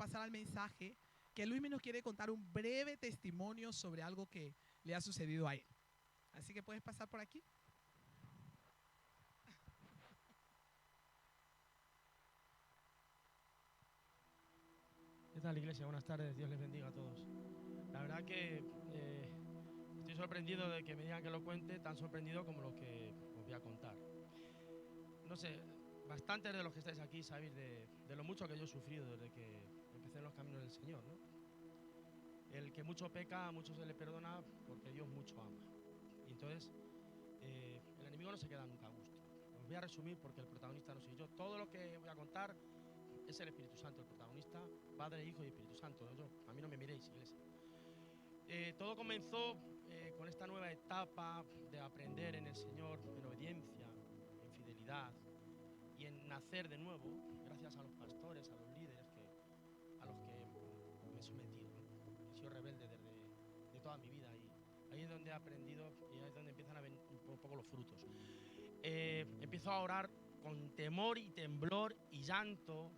pasar al mensaje, que Luismi nos quiere contar un breve testimonio sobre algo que le ha sucedido a él. Así que puedes pasar por aquí. ¿Qué tal, iglesia? Buenas tardes, Dios les bendiga a todos. La verdad que estoy sorprendido de que me digan que lo cuente, tan sorprendido como lo que os voy a contar. No sé, bastantes de los que estáis aquí sabéis de lo mucho que yo he sufrido desde que empecé en los caminos del Señor, ¿no? El que mucho peca, a mucho se le perdona porque Dios mucho ama. Y entonces, el enemigo no se queda nunca a gusto. Os voy a resumir porque el protagonista no soy yo. Todo lo que voy a contar es el Espíritu Santo, el protagonista, Padre, Hijo y Espíritu Santo, ¿no? Yo, a mí no me miréis, iglesia. Todo comenzó con esta nueva etapa de aprender en el Señor, en obediencia, en fidelidad y en nacer de nuevo, gracias a los pastores, a los líderes a los que me he sometido, ¿no? He sido rebelde de toda mi vida y ahí es donde he aprendido y ahí es donde empiezan a ver un poco los frutos. Empiezo a orar con temor y temblor y llanto,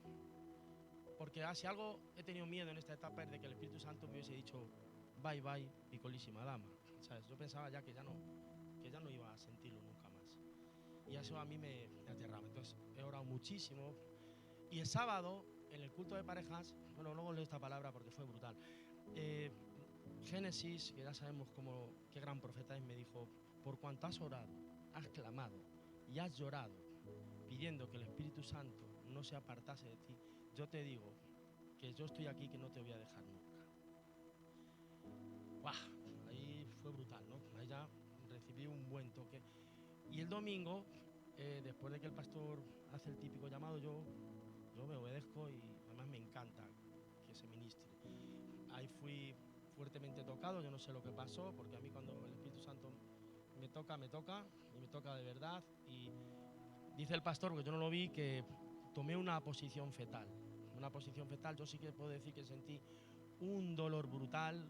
porque si algo he tenido miedo en esta etapa es de que el Espíritu Santo me hubiese dicho bye bye, picolísima dama, ¿sabes? Yo pensaba ya que ya no iba a sentirlo nunca más. Y eso a mí me aterraba. Entonces he orado muchísimo. Y el sábado, en el culto de parejas, bueno, luego leo esta palabra porque fue brutal. Génesis, que ya sabemos qué gran profeta es, me dijo: por cuanto has orado, has clamado y has llorado, pidiendo que el Espíritu Santo no se apartase de ti, yo te digo que yo estoy aquí, que no te voy a dejar nunca. ¡Guau! Ahí fue brutal, ¿no? Ahí ya recibí un buen toque. Y el domingo, después de que el pastor hace el típico llamado, yo me obedezco y además me encanta que se ministre. Ahí fui fuertemente tocado, yo no sé lo que pasó, porque a mí cuando el Espíritu Santo me toca y me toca de verdad. Y dice el pastor, porque yo no lo vi, que tomé una posición fetal. Una posición fetal, yo sí que puedo decir que sentí un dolor brutal,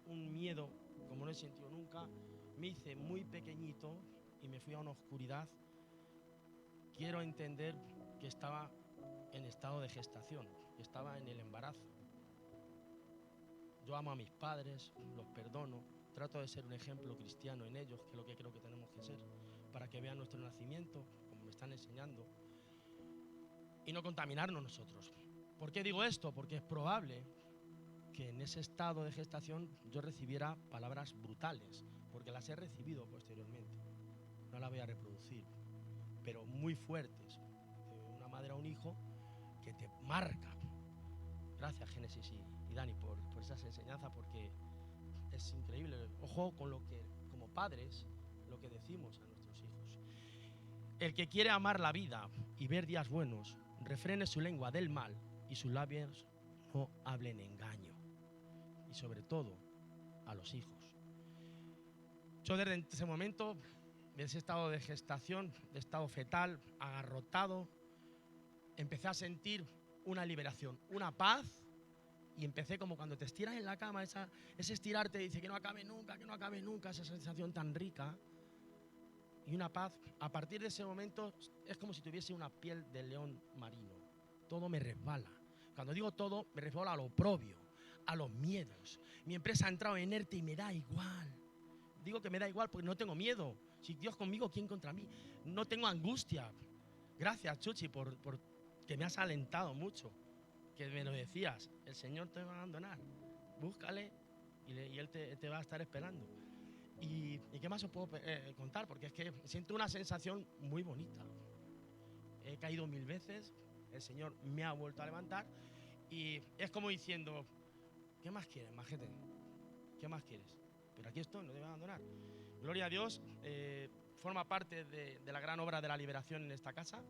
un miedo como no he sentido nunca. Me hice muy pequeñito y me fui a una oscuridad. Quiero entender que estaba en estado de gestación, que estaba en el embarazo. Yo amo a mis padres, los perdono, trato de ser un ejemplo cristiano en ellos, que es lo que creo que tenemos que ser, para que vean nuestro nacimiento, como me están enseñando, y no contaminarnos nosotros. ¿Por qué digo esto? Porque es probable que en ese estado de gestación yo recibiera palabras brutales, porque las he recibido posteriormente. No las voy a reproducir, pero muy fuertes, de una madre a un hijo que te marca. Gracias, Génesis y Dani, por esas enseñanzas, porque es increíble. Ojo con lo que, como padres, lo que decimos a nuestros hijos. El que quiere amar la vida y ver días buenos, refrene su lengua del mal y sus labios no hablen engaño. Y sobre todo, a los hijos. Yo desde ese momento, de ese estado de gestación, de estado fetal, agarrotado, empecé a sentir una liberación, una paz, y empecé como cuando te estiras en la cama, ese estirarte dice que no acabe nunca, esa sensación tan rica, y una paz. A partir de ese momento es como si tuviese una piel de león marino. Todo me resbala. Cuando digo todo, me resbala a lo oprobio, a los miedos. Mi empresa ha entrado inerte y me da igual. Digo que me da igual porque no tengo miedo. Si Dios conmigo, ¿quién contra mí? No tengo angustia. Gracias, Chuchi, por que me has alentado mucho, que me lo decías. El Señor te va a abandonar. Búscale y Él te va a estar esperando. ¿Y qué más os puedo contar? Porque es que siento una sensación muy bonita. He caído 1000 veces, el Señor me ha vuelto a levantar y es como diciendo: ¿qué más quieres, majete? ¿Qué más quieres? Pero aquí estoy, no te voy a abandonar. Gloria a Dios, forma parte de la gran obra de la liberación en esta casa,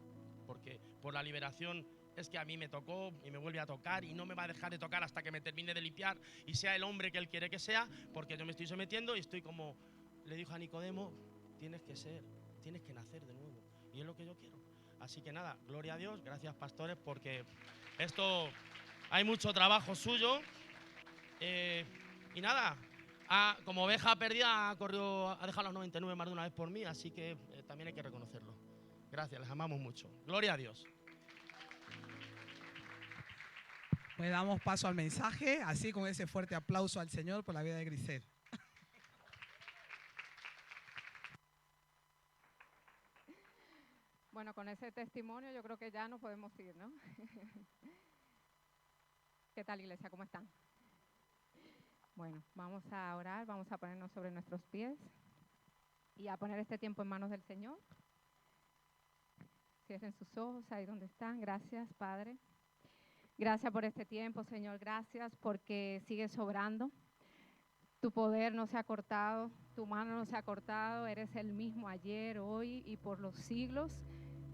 porque por la liberación es que a mí me tocó y me vuelve a tocar y no me va a dejar de tocar hasta que me termine de limpiar y sea el hombre que Él quiere que sea, porque yo me estoy sometiendo y estoy como le dijo a Nicodemo: tienes que nacer de nuevo, y es lo que yo quiero. Así que nada, gloria a Dios, gracias pastores, porque esto hay mucho trabajo suyo. Y nada, como oveja perdida ha dejado los 99 más de una vez por mí, así que también hay que reconocerlo. Gracias, les amamos mucho. Gloria a Dios. Pues damos paso al mensaje, así con ese fuerte aplauso al Señor por la vida de Grisel. Bueno, con ese testimonio yo creo que ya nos podemos ir, ¿no? ¿Qué tal, iglesia? ¿Cómo están? Bueno, vamos a orar, vamos a ponernos sobre nuestros pies y a poner este tiempo en manos del Señor. Cierren sus ojos ahí donde están. Gracias, Padre. Gracias por este tiempo, Señor. Gracias porque sigues obrando. Tu poder no se ha cortado, tu mano no se ha cortado. Eres el mismo ayer, hoy y por los siglos.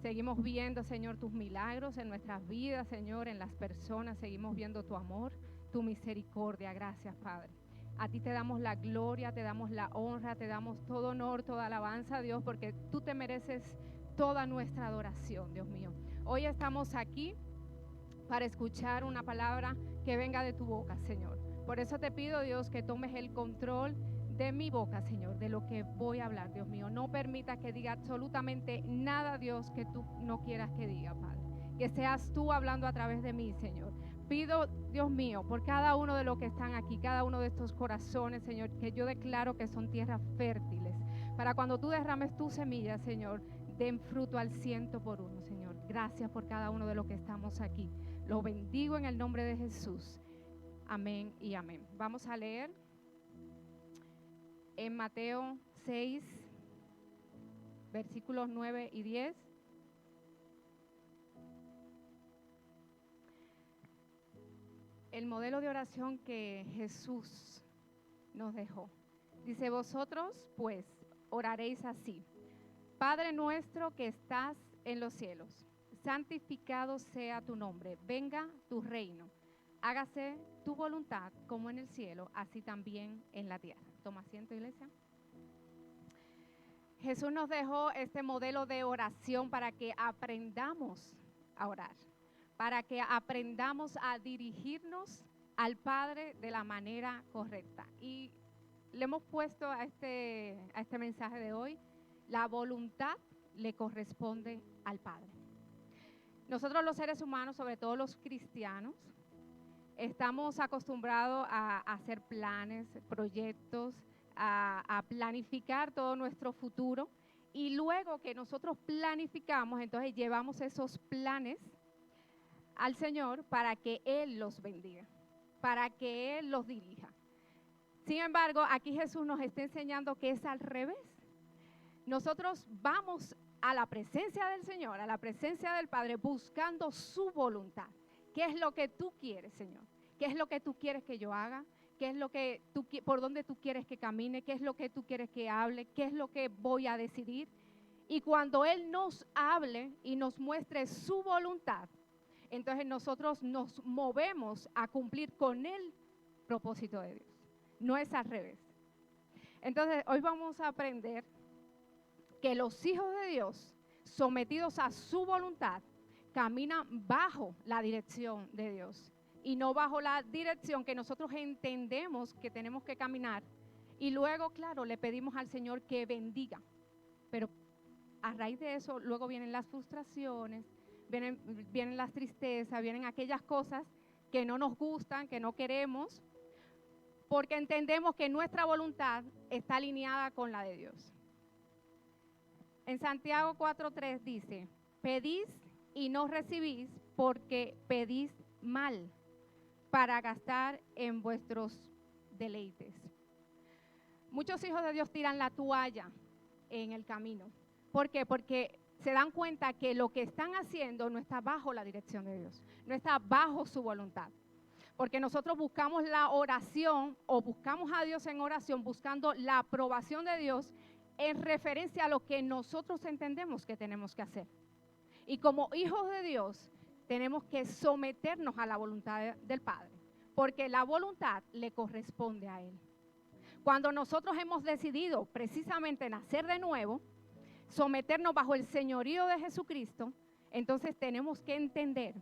Seguimos viendo, Señor, tus milagros en nuestras vidas, Señor, en las personas. Seguimos viendo tu amor, tu misericordia. Gracias, Padre. A ti te damos la gloria, te damos la honra, te damos todo honor, toda alabanza, Dios, porque tú te mereces toda nuestra adoración, Dios mío. Hoy estamos aquí para escuchar una palabra que venga de tu boca, Señor. Por eso te pido, Dios, que tomes el control de mi boca, Señor, de lo que voy a hablar, Dios mío. No permitas que diga absolutamente nada, Dios, que tú no quieras que diga, Padre. Que seas tú hablando a través de mí, Señor. Pido, Dios mío, por cada uno de los que están aquí, cada uno de estos corazones, Señor, que yo declaro que son tierras fértiles. Para cuando tú derrames tu semilla, Señor, den fruto al 100%, Señor. Gracias por cada uno de los que estamos aquí. Lo bendigo en el nombre de Jesús. Amén y amén. Vamos a leer en Mateo 6, versículos 9 y 10. El modelo de oración que Jesús nos dejó. Dice: vosotros pues oraréis así: Padre nuestro que estás en los cielos, santificado sea tu nombre, venga tu reino, hágase tu voluntad como en el cielo, así también en la tierra. Toma asiento, iglesia. Jesús nos dejó este modelo de oración para que aprendamos a orar, para que aprendamos a dirigirnos al Padre de la manera correcta. Y le hemos puesto a este mensaje de hoy: la voluntad le corresponde al Padre. Nosotros los seres humanos, sobre todo los cristianos, estamos acostumbrados a hacer planes, proyectos, a planificar todo nuestro futuro, y luego que nosotros planificamos, entonces llevamos esos planes al Señor para que Él los bendiga, para que Él los dirija. Sin embargo, aquí Jesús nos está enseñando que es al revés. Nosotros vamos a la presencia del Señor, a la presencia del Padre, buscando su voluntad. ¿Qué es lo que tú quieres, Señor? ¿Qué es lo que tú quieres que yo haga? ¿Qué es lo que por dónde tú quieres que camine? ¿Qué es lo que tú quieres que hable? ¿Qué es lo que voy a decidir? Y cuando Él nos hable y nos muestre su voluntad, entonces nosotros nos movemos a cumplir con el propósito de Dios. No es al revés. Entonces, hoy vamos a aprender que los hijos de Dios, sometidos a su voluntad, caminan bajo la dirección de Dios y no bajo la dirección que nosotros entendemos que tenemos que caminar. Y luego, claro, le pedimos al Señor que bendiga. Pero a raíz de eso, luego vienen las frustraciones, vienen las tristezas, vienen aquellas cosas que no nos gustan, que no queremos, porque entendemos que nuestra voluntad está alineada con la de Dios. En Santiago 4:3 dice: pedís y no recibís porque pedís mal, para gastar en vuestros deleites. Muchos hijos de Dios tiran la toalla en el camino. ¿Por qué? Porque se dan cuenta que lo que están haciendo no está bajo la dirección de Dios, no está bajo su voluntad. Porque nosotros buscamos la oración o buscamos a Dios en oración buscando la aprobación de Dios en referencia a lo que nosotros entendemos que tenemos que hacer. Y como hijos de Dios tenemos que someternos a la voluntad del Padre, porque la voluntad le corresponde a Él. Cuando nosotros hemos decidido precisamente nacer de nuevo, someternos bajo el señorío de Jesucristo, entonces tenemos que entender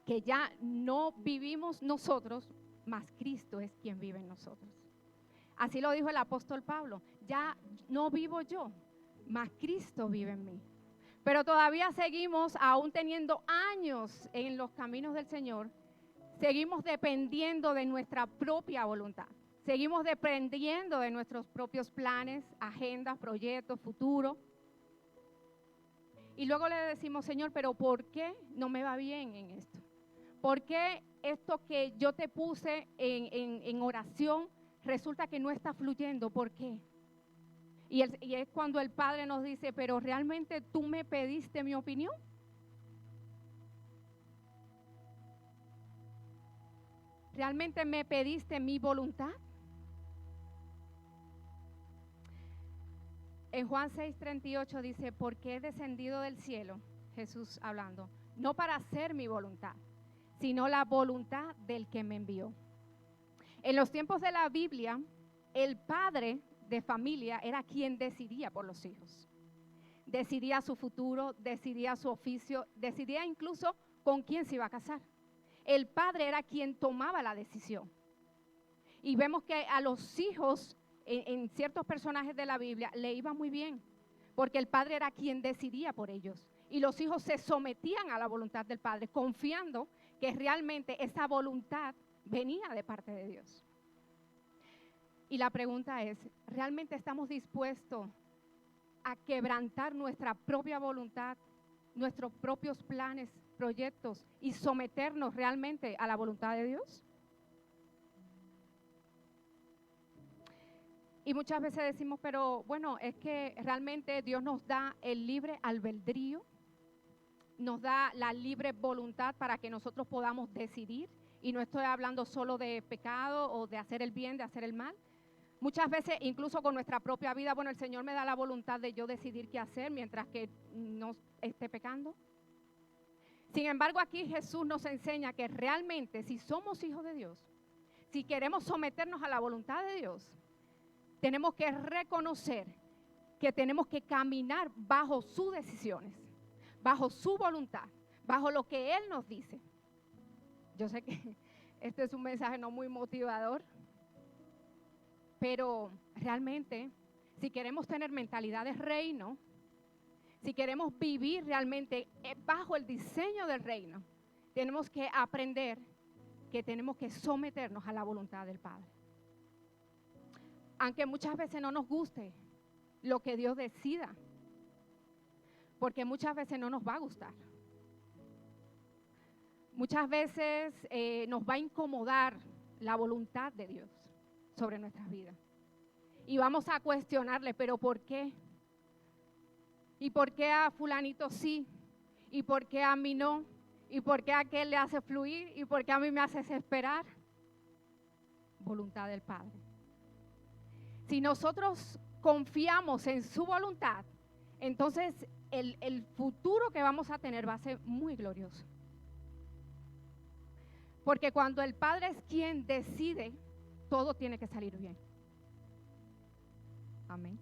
que ya no vivimos nosotros, mas Cristo es quien vive en nosotros. Así lo dijo el apóstol Pablo: ya no vivo yo, mas Cristo vive en mí. Pero todavía seguimos, aún teniendo años en los caminos del Señor, Seguimos dependiendo de nuestra propia voluntad. Seguimos dependiendo de nuestros propios planes, agendas, proyectos, futuro. Y luego le decimos, Señor, pero ¿por qué no me va bien en esto? ¿Por qué esto que yo te puse en oración resulta que no está fluyendo? ¿Por qué? Y es cuando el Padre nos dice, pero ¿realmente tú me pediste mi opinión? ¿Realmente me pediste mi voluntad? En Juan 6:38 dice, porque he descendido del cielo, Jesús hablando, no para hacer mi voluntad, sino la voluntad del que me envió. En los tiempos de la Biblia, el padre de familia era quien decidía por los hijos. Decidía su futuro, decidía su oficio, decidía incluso con quién se iba a casar. El padre era quien tomaba la decisión. Y vemos que a los hijos, en ciertos personajes de la Biblia, le iba muy bien, porque el padre era quien decidía por ellos. Y los hijos se sometían a la voluntad del padre, confiando que realmente esa voluntad venía de parte de Dios. Y la pregunta es, ¿realmente estamos dispuestos a quebrantar nuestra propia voluntad, nuestros propios planes, proyectos y someternos realmente a la voluntad de Dios? Y muchas veces decimos, pero bueno, es que realmente Dios nos da el libre albedrío, nos da la libre voluntad para que nosotros podamos decidir. Y no estoy hablando solo de pecado o de hacer el bien, de hacer el mal. Muchas veces, incluso con nuestra propia vida, bueno, el Señor me da la voluntad de yo decidir qué hacer mientras que no esté pecando. Sin embargo, aquí Jesús nos enseña que realmente si somos hijos de Dios, si queremos someternos a la voluntad de Dios, tenemos que reconocer que tenemos que caminar bajo sus decisiones, bajo su voluntad, bajo lo que Él nos dice. Yo sé que este es un mensaje no muy motivador, pero realmente, si queremos tener mentalidad de reino, si queremos vivir realmente bajo el diseño del reino, tenemos que aprender que tenemos que someternos a la voluntad del Padre. Aunque muchas veces no nos guste lo que Dios decida, porque muchas veces no nos va a gustar. Muchas veces nos va a incomodar la voluntad de Dios sobre nuestras vidas. Y vamos a cuestionarle, ¿pero por qué? ¿Y por qué a fulanito sí? ¿Y por qué a mí no? ¿Y por qué a aquel le hace fluir? ¿Y por qué a mí me hace esperar? Voluntad del Padre. Si nosotros confiamos en su voluntad, entonces el futuro que vamos a tener va a ser muy glorioso. Porque cuando el Padre es quien decide, todo tiene que salir bien. Amén.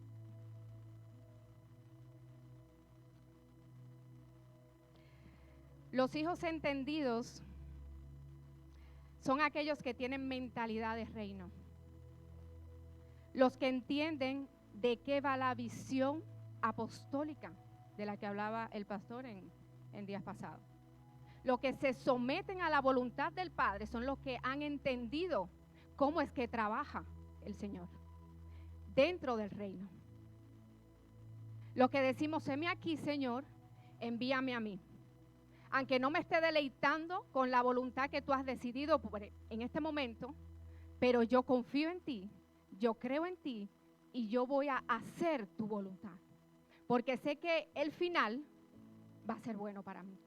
Los hijos entendidos son aquellos que tienen mentalidad de reino. Los que entienden de qué va la visión apostólica de la que hablaba el pastor en días pasados. Los que se someten a la voluntad del Padre son los que han entendido cómo es que trabaja el Señor dentro del reino. Los que decimos, heme aquí, Señor, envíame a mí. Aunque no me esté deleitando con la voluntad que tú has decidido en este momento, pero yo confío en ti, yo creo en ti y yo voy a hacer tu voluntad. Porque sé que el final va a ser bueno para mí.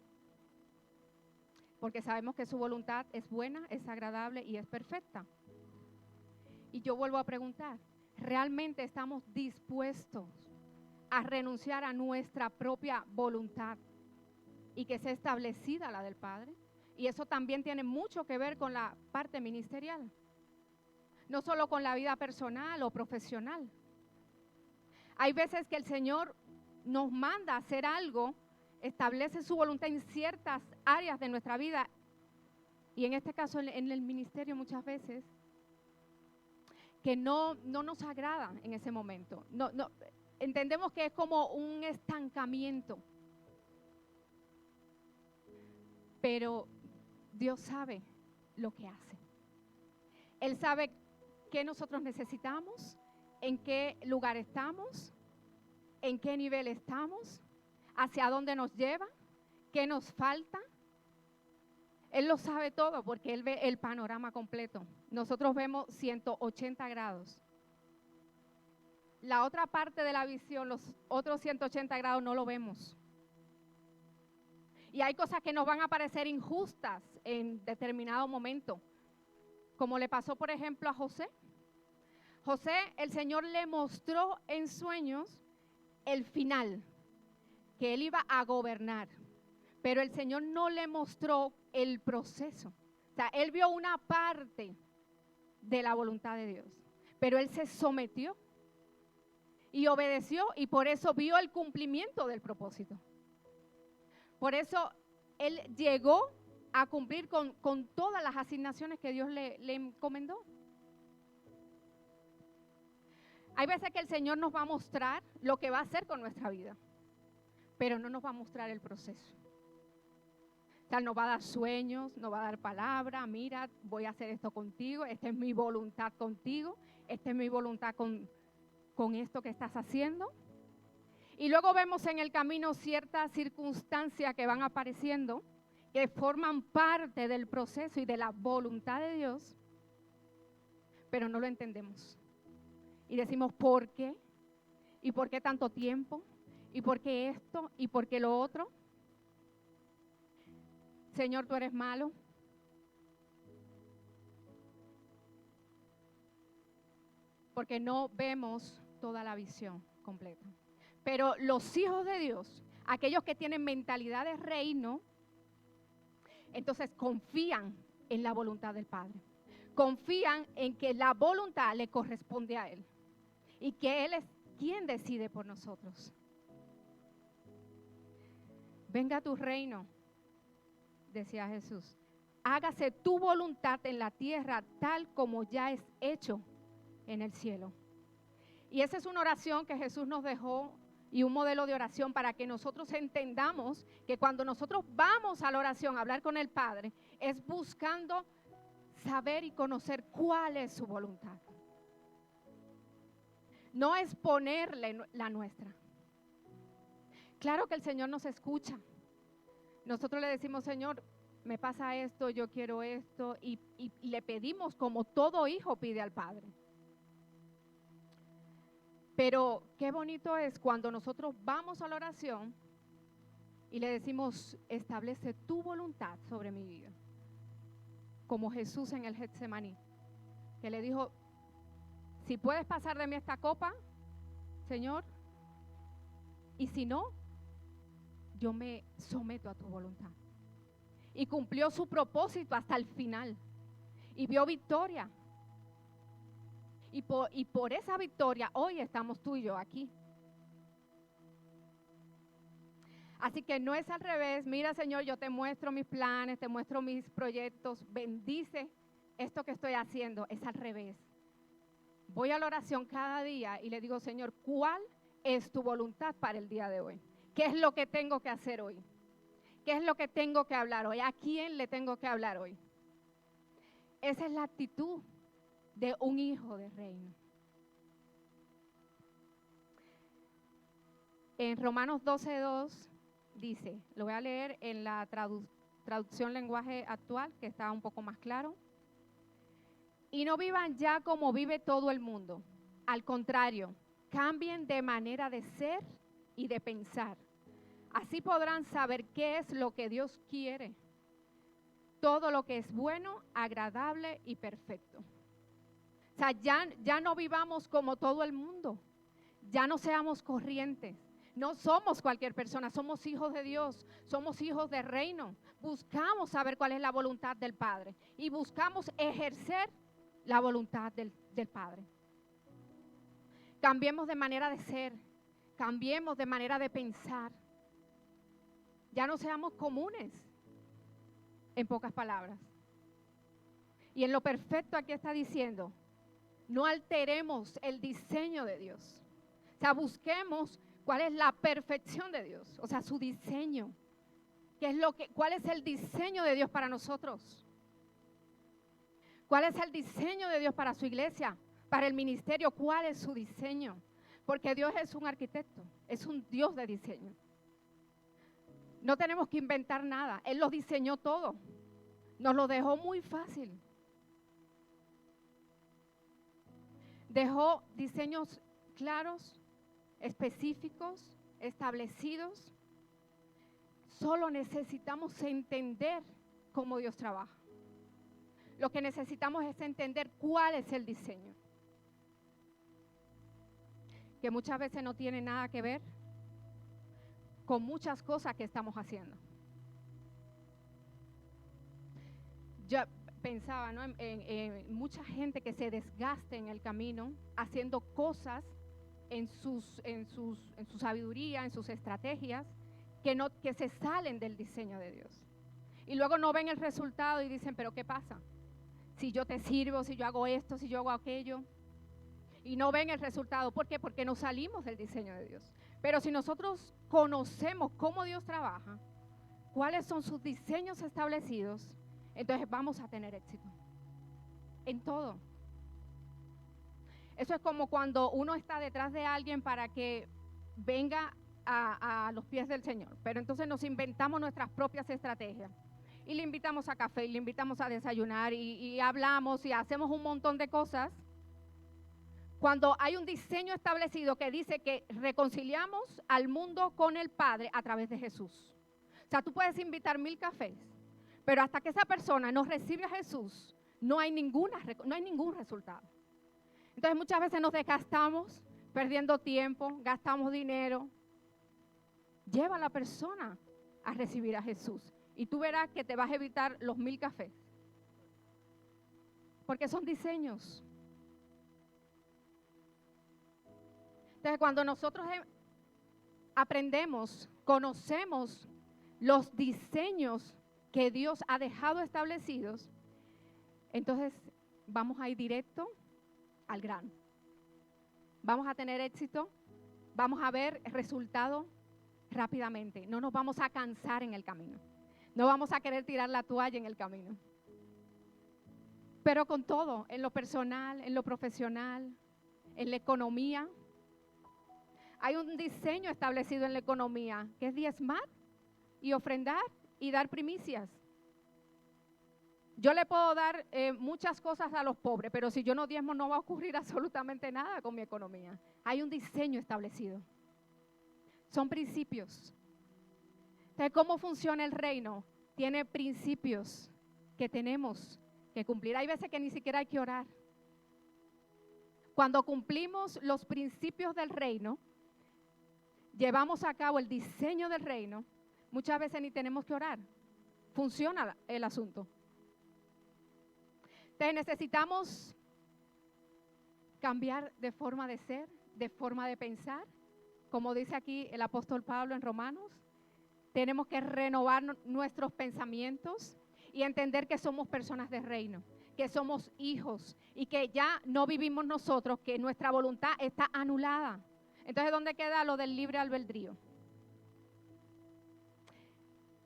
Porque sabemos que su voluntad es buena, es agradable y es perfecta. Y yo vuelvo a preguntar, ¿realmente estamos dispuestos a renunciar a nuestra propia voluntad y que sea establecida la del Padre? Y eso también tiene mucho que ver con la parte ministerial, no solo con la vida personal o profesional. Hay veces que el Señor nos manda a hacer algo, establece su voluntad en ciertas áreas de nuestra vida, y en este caso en el ministerio muchas veces, que no nos agrada en ese momento. No, entendemos que es como un estancamiento. Pero Dios sabe lo que hace. Él sabe qué nosotros necesitamos, en qué lugar estamos, en qué nivel estamos, hacia dónde nos lleva, qué nos falta. Él lo sabe todo porque Él ve el panorama completo. Nosotros vemos 180 grados. La otra parte de la visión, los otros 180 grados no lo vemos. Y hay cosas que nos van a parecer injustas en determinado momento. Como le pasó, por ejemplo, a José. José, el Señor le mostró en sueños el final, que él iba a gobernar. Pero el Señor no le mostró el proceso. O sea, él vio una parte de la voluntad de Dios. Pero él se sometió y obedeció, y por eso vio el cumplimiento del propósito. Por eso él llegó a cumplir con todas las asignaciones que Dios le encomendó. Hay veces que el Señor nos va a mostrar lo que va a hacer con nuestra vida, pero no nos va a mostrar el proceso. O sea, nos va a dar sueños, nos va a dar palabra. Mira, voy a hacer esto contigo, esta es mi voluntad contigo, esta es mi voluntad con esto que estás haciendo. Y luego vemos en el camino ciertas circunstancias que van apareciendo, que forman parte del proceso y de la voluntad de Dios, pero no lo entendemos. Y decimos, ¿por qué? ¿Y por qué tanto tiempo? ¿Y por qué esto? ¿Y por qué lo otro? Señor, tú eres malo. Porque no vemos toda la visión completa. Pero los hijos de Dios, aquellos que tienen mentalidad de reino, entonces confían en la voluntad del Padre. Confían en que la voluntad le corresponde a Él. Y que Él es quien decide por nosotros. Venga tu reino, decía Jesús. Hágase tu voluntad en la tierra tal como ya es hecho en el cielo. Y esa es una oración que Jesús nos dejó y un modelo de oración para que nosotros entendamos que cuando nosotros vamos a la oración a hablar con el Padre, es buscando saber y conocer cuál es su voluntad. No es ponerle la nuestra. Claro que el Señor nos escucha. Nosotros le decimos, Señor, me pasa esto, yo quiero esto, y le pedimos como todo hijo pide al Padre. Pero qué bonito es cuando nosotros vamos a la oración y le decimos, establece tu voluntad sobre mi vida. Como Jesús en el Getsemaní, que le dijo, si puedes pasar de mí esta copa, Señor, y si no, yo me someto a tu voluntad. Y cumplió su propósito hasta el final. Y vio victoria. Y por esa victoria hoy estamos tú y yo aquí. Así que no es al revés. Mira, Señor, yo te muestro mis planes, te muestro mis proyectos. Bendice esto que estoy haciendo. Es al revés. Voy a la oración cada día y le digo, Señor, ¿cuál es tu voluntad para el día de hoy? ¿Qué es lo que tengo que hacer hoy? ¿Qué es lo que tengo que hablar hoy? ¿A quién le tengo que hablar hoy? Esa es la actitud de un hijo de reino. En Romanos 12:2 dice, lo voy a leer en la traducción lenguaje actual, que está un poco más claro. Y no vivan ya como vive todo el mundo. Al contrario, cambien de manera de ser y de pensar. Así podrán saber qué es lo que Dios quiere. Todo lo que es bueno, agradable y perfecto. O sea, ya no vivamos como todo el mundo. Ya no seamos corrientes. No somos cualquier persona, somos hijos de Dios, somos hijos de reino. Buscamos saber cuál es la voluntad del Padre y buscamos ejercer la voluntad del Padre. Cambiemos de manera de ser, cambiemos de manera de pensar. Ya no seamos comunes, en pocas palabras. Y en lo perfecto aquí está diciendo, no alteremos el diseño de Dios. O sea, busquemos cuál es la perfección de Dios, o sea, su diseño. ¿Cuál es el diseño de Dios para nosotros? ¿Cuál es el diseño de Dios para su iglesia? Para el ministerio, ¿cuál es su diseño? Porque Dios es un arquitecto, es un Dios de diseño. No tenemos que inventar nada, Él lo diseñó todo. Nos lo dejó muy fácil. Dejó diseños claros, específicos, establecidos. Solo necesitamos entender cómo Dios trabaja. Lo que necesitamos es entender cuál es el diseño. Que muchas veces no tiene nada que ver con muchas cosas que estamos haciendo. Yo pensaba, ¿no?, en mucha gente que se desgaste en el camino haciendo cosas en su sabiduría, en sus estrategias, que se salen del diseño de Dios. Y luego no ven el resultado y dicen, pero ¿qué pasa? Si yo te sirvo, si yo hago esto, si yo hago aquello. Y no ven el resultado. ¿Por qué? Porque no salimos del diseño de Dios. Pero si nosotros conocemos cómo Dios trabaja, cuáles son sus diseños establecidos, entonces vamos a tener éxito en todo. Eso es como cuando uno está detrás de alguien para que venga a los pies del Señor. Pero entonces nos inventamos nuestras propias estrategias. Y le invitamos a café, y le invitamos a desayunar, y hablamos y hacemos un montón de cosas. Cuando hay un diseño establecido que dice que reconciliamos al mundo con el Padre a través de Jesús. O sea, tú puedes invitar 1000 cafés, pero hasta que esa persona no recibe a Jesús, no hay ningún resultado. Entonces muchas veces nos desgastamos perdiendo tiempo, gastamos dinero. Lleva a la persona a recibir a Jesús y tú verás que te vas a evitar los 1000 cafés. Porque son diseños. Entonces, cuando nosotros aprendemos, conocemos los diseños que Dios ha dejado establecidos, entonces vamos a ir directo al grano. Vamos a tener éxito, vamos a ver resultados rápidamente. No nos vamos a cansar en el camino. No vamos a querer tirar la toalla en el camino. Pero con todo, en lo personal, en lo profesional, en la economía. Hay un diseño establecido en la economía, que es diezmar y ofrendar y dar primicias. Yo le puedo dar muchas cosas a los pobres, pero si yo no diezmo no va a ocurrir absolutamente nada con mi economía. Hay un diseño establecido. Son principios. Entonces, ¿cómo funciona el reino? Tiene principios que tenemos que cumplir. Hay veces que ni siquiera hay que orar. Cuando cumplimos los principios del reino, llevamos a cabo el diseño del reino, muchas veces ni tenemos que orar. Funciona el asunto. Entonces necesitamos cambiar de forma de ser, de forma de pensar. Como dice aquí el apóstol Pablo en Romanos, tenemos que renovar nuestros pensamientos y entender que somos personas de reino, que somos hijos y que ya no vivimos nosotros, que nuestra voluntad está anulada. Entonces, ¿dónde queda lo del libre albedrío?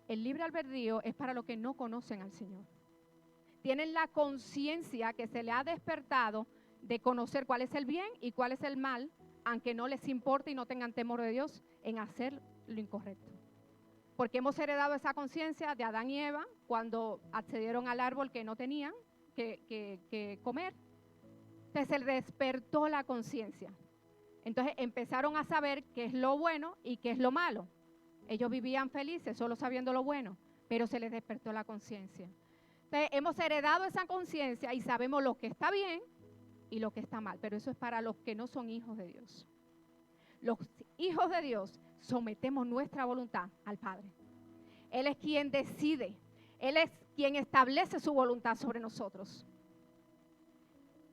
El libre albedrío es para los que no conocen al Señor. Tienen la conciencia que se le ha despertado de conocer cuál es el bien y cuál es el mal, aunque no les importe y no tengan temor de Dios en hacer lo incorrecto. Porque hemos heredado esa conciencia de Adán y Eva cuando accedieron al árbol que no tenían que comer. Entonces se les despertó la conciencia. Entonces empezaron a saber qué es lo bueno y qué es lo malo. Ellos vivían felices solo sabiendo lo bueno, pero se les despertó la conciencia. Entonces hemos heredado esa conciencia y sabemos lo que está bien y lo que está mal, pero eso es para los que no son hijos de Dios. Los hijos de Dios sometemos nuestra voluntad al Padre. Él es quien decide, Él es quien establece su voluntad sobre nosotros.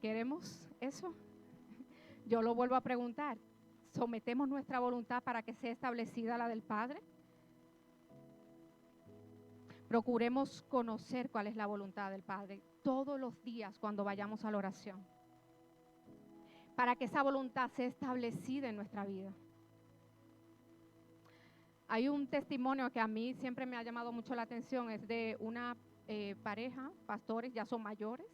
¿Queremos eso? Yo lo vuelvo a preguntar. ¿Sometemos nuestra voluntad para que sea establecida la del Padre? Procuremos conocer cuál es la voluntad del Padre todos los días cuando vayamos a la oración, para que esa voluntad sea establecida en nuestra vida. Hay un testimonio que a mí siempre me ha llamado mucho la atención, es de una pareja, pastores, ya son mayores,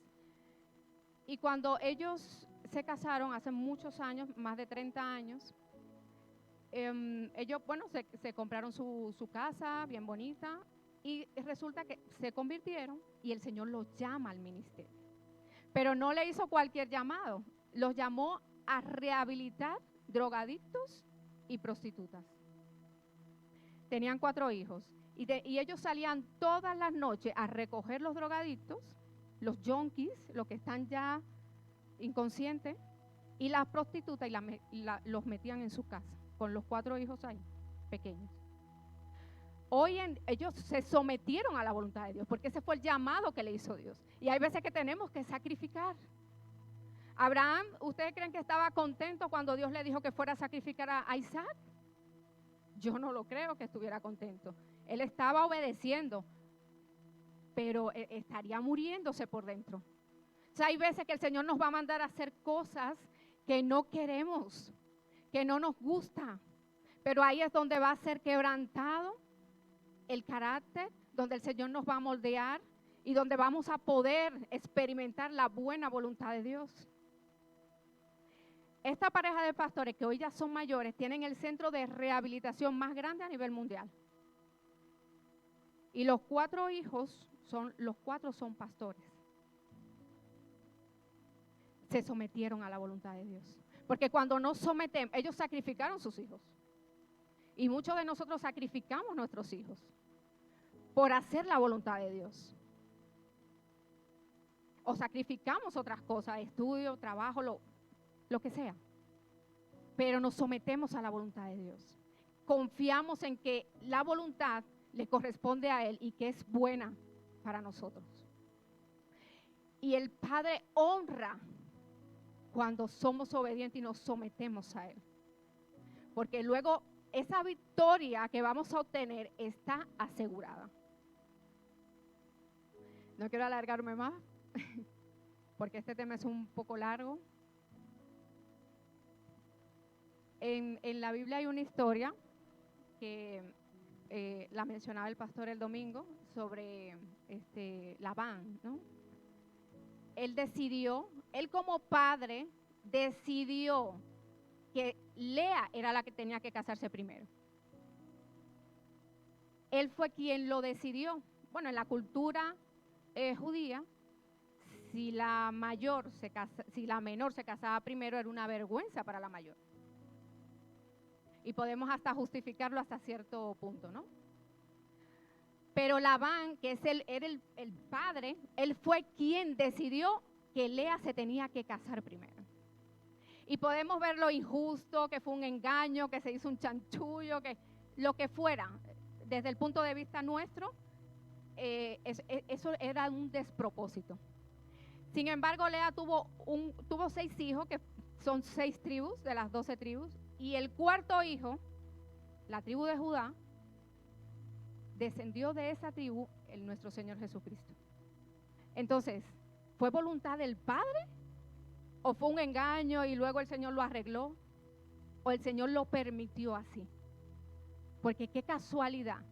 Y cuando ellos se casaron hace muchos años, más de 30 años, ellos, bueno, se compraron su casa bien bonita y resulta que se convirtieron y el Señor los llama al ministerio. Pero no le hizo cualquier llamado, los llamó a rehabilitar drogadictos y prostitutas. Tenían 4 hijos y ellos salían todas las noches a recoger los drogadictos, los junkies, los que están ya inconscientes, y las prostitutas los metían en su casa con los 4 hijos ahí, pequeños. Ellos se sometieron a la voluntad de Dios, porque ese fue el llamado que le hizo Dios. Y hay veces que tenemos que sacrificar. Abraham, ¿ustedes creen que estaba contento cuando Dios le dijo que fuera a sacrificar a Isaac? Yo no lo creo que estuviera contento. Él estaba obedeciendo, pero estaría muriéndose por dentro. O sea, hay veces que el Señor nos va a mandar a hacer cosas que no queremos, que no nos gusta, pero ahí es donde va a ser quebrantado el carácter, donde el Señor nos va a moldear y donde vamos a poder experimentar la buena voluntad de Dios. Esta pareja de pastores, que hoy ya son mayores, tienen el centro de rehabilitación más grande a nivel mundial. Y los 4 hijos, los 4 son pastores. Se sometieron a la voluntad de Dios. Porque cuando nos sometemos, ellos sacrificaron sus hijos. Y muchos de nosotros sacrificamos nuestros hijos por hacer la voluntad de Dios. O sacrificamos otras cosas, estudio, trabajo, lo que sea. Pero nos sometemos a la voluntad de Dios. Confiamos en que la voluntad le corresponde a Él y que es buena para nosotros. Y el Padre honra cuando somos obedientes y nos sometemos a Él. Porque luego esa victoria que vamos a obtener está asegurada. No quiero alargarme más, porque este tema es un poco largo. En la Biblia hay una historia que la mencionaba el pastor el domingo sobre Labán, ¿no? Él como padre decidió que Lea era la que tenía que casarse primero. Él fue quien lo decidió. Bueno, en la cultura judía, si la menor se casaba primero, era una vergüenza para la mayor. Y podemos hasta justificarlo hasta cierto punto, ¿no? Pero Labán, que era el padre, él fue quien decidió que Lea se tenía que casar primero. Y podemos ver lo injusto, que fue un engaño, que se hizo un chanchullo, que lo que fuera. Desde el punto de vista nuestro, eso era un despropósito. Sin embargo, Lea tuvo 6 hijos, que son 6 tribus de las 12 tribus. Y el 4.º hijo, la tribu de Judá, descendió de esa tribu nuestro Señor Jesucristo. Entonces, ¿fue voluntad del Padre? ¿O fue un engaño y luego el Señor lo arregló? ¿O el Señor lo permitió así? Porque qué casualidad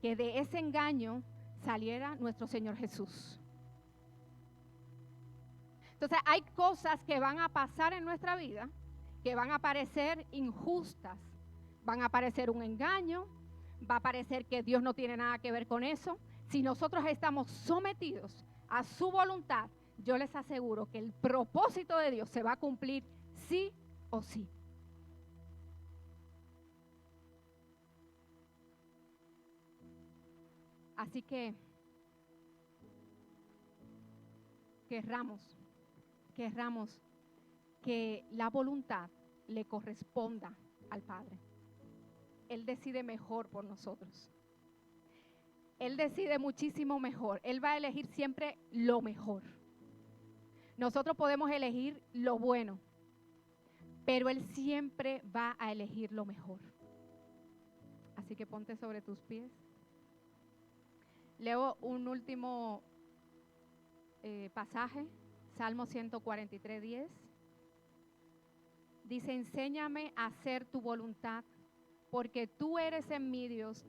que de ese engaño saliera nuestro Señor Jesús. Entonces, hay cosas que van a pasar en nuestra vida que van a parecer injustas, van a parecer un engaño, va a parecer que Dios no tiene nada que ver con eso. Si nosotros estamos sometidos a su voluntad, yo les aseguro que el propósito de Dios se va a cumplir sí o sí. Así que querramos que la voluntad le corresponda al Padre. Él decide mejor por nosotros. Él decide muchísimo mejor. Él va a elegir siempre lo mejor. Nosotros podemos elegir lo bueno, pero Él siempre va a elegir lo mejor. Así que ponte sobre tus pies. Leo un último pasaje, Salmo 143:10. Dice: enséñame a hacer tu voluntad, porque tú eres en mi Dios,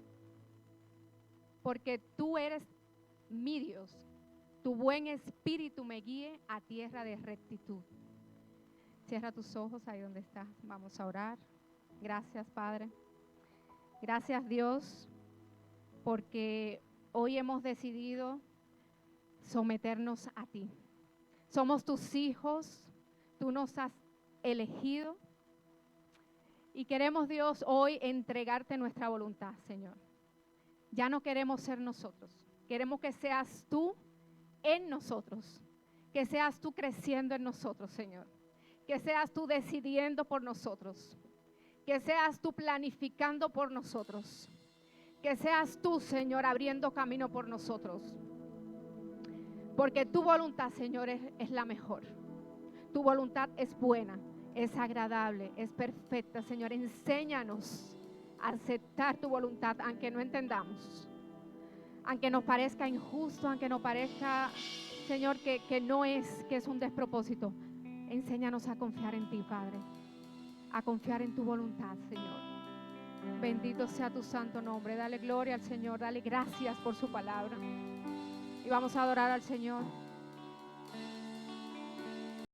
porque tú eres mi Dios. tu buen espíritu me guíe a tierra de rectitud. Cierra tus ojos ahí donde estás. Vamos a orar. Gracias, Padre. Gracias, Dios, porque hoy hemos decidido someternos a ti. Somos tus hijos, tú nos has elegido y queremos, Dios, hoy entregarte nuestra voluntad, Señor. Ya no queremos ser nosotros, queremos que seas tú en nosotros, que seas tú creciendo en nosotros, Señor, que seas tú decidiendo por nosotros, que seas tú planificando por nosotros, que seas tú, Señor, abriendo camino por nosotros. Porque tu voluntad, Señor, es la mejor. Tu voluntad es buena, es agradable, es perfecta, Señor. Enséñanos a aceptar tu voluntad, aunque no entendamos, aunque nos parezca injusto, aunque nos parezca, Señor, que no es, que es un despropósito. Enséñanos a confiar en ti, Padre, a confiar en tu voluntad, Señor. Bendito sea tu santo nombre. Dale gloria al Señor, dale gracias por su palabra. Y vamos a adorar al Señor.